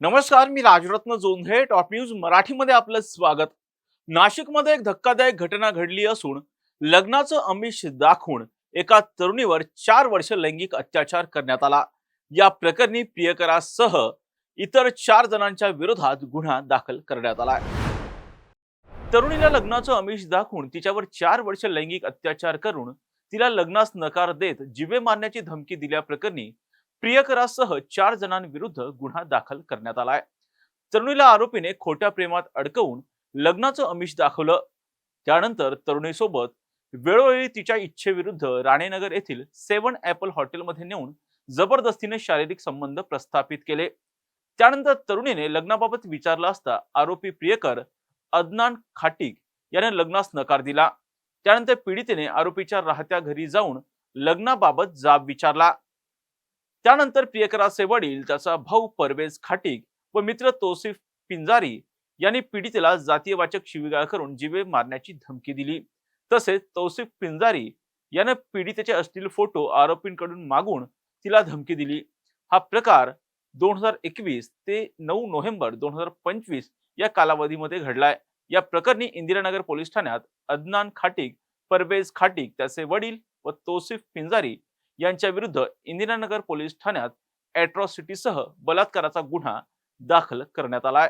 नमस्कार, मी Rajratna Jondhale. Top news मराठीमध्ये आपलं स्वागत. नाशिकमध्ये एक धक्कादायक घटना घडली असून लग्नाचं आमिष दाखवून एका तरुणीवर 4 वर्ष लैंगिक अत्याचार करण्यात आला. या प्रकरणी प्रियकरासह इतर 4 जणांच्या विरोधात गुन्हा दाखल करण्यात आला. तरुणीला लग्नाचं आमिष दाखवून तिच्यावर 4 वर्ष लैंगिक अत्याचार करून तिला लग्नास नकार देत जिवे मारण्याची धमकी दिल्याप्रकरणी प्रियकरासह 4 जणांविरुद्ध गुन्हा दाखल करण्यात आलाय. तरुणीला आरोपीने खोट्या प्रेमात अडकवून लग्नाचं आमिष दाखवलं. त्यानंतर तरुणीसोबत वेळोवेळी तिच्या इच्छेविरुद्ध राणेनगर येथील 7 ॲपल हॉटेलमध्ये नेऊन जबरदस्तीने शारीरिक संबंध प्रस्थापित केले. त्यानंतर तरुणीने लग्नाबाबत विचारलं असता आरोपी प्रियकर अदनान खाटीक याने लग्नास नकार दिला. त्यानंतर पीडितेने आरोपीच्या राहत्या घरी जाऊन लग्नाबाबत जाब विचारला. त्यानंतर प्रियकराचे वडील, त्याचा भाऊ परवेज खाटीक व मित्र तौसिफ पिंजारी यांनी पीडितेला जातीयवाचक शिवीगाळ करून जीवे मारण्याची धमकी दिली. तसेच तौसिफ पिंजारी याने पीडितेचे अश्लील फोटो आरोपींकडून मागून तिला धमकी दिली. हा प्रकार 2021 ते 9 नोव्हेंबर 2025 या कालावधीमध्ये घडलाय. या प्रकरणी इंदिरानगर पोलीस ठाण्यात अदनान खाटीक, परवेज खाटीक, त्याचे वडील व तौसिफ पिंजारी यांच्या विरुद्ध इंदिरानगर पोलीस ठाण्यात अॅट्रॉसिटीसह बलात्काराचा गुन्हा दाखल करण्यात आलाय.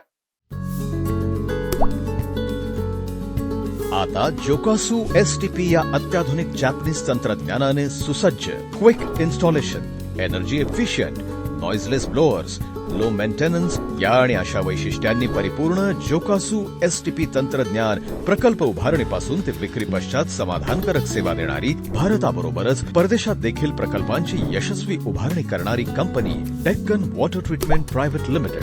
आता जोकासू एसटीपी या अत्याधुनिक जॅपनीज तंत्रज्ञानाने सुसज्ज, quick installation, energy efficient, noiseless blowers, low maintenance या आणि अशा वैशिष्ट्यांनी परिपूर्ण जोकासू एसटीपी तंत्रज्ञान प्रकल्प उभारणीपासून ते विक्री पश्चात समाधानकारक सेवा देणारी, भारताबरोबरच परदेशात देखील प्रकल्पांची यशस्वी उभारणी करणारी company Deccan water treatment private limited.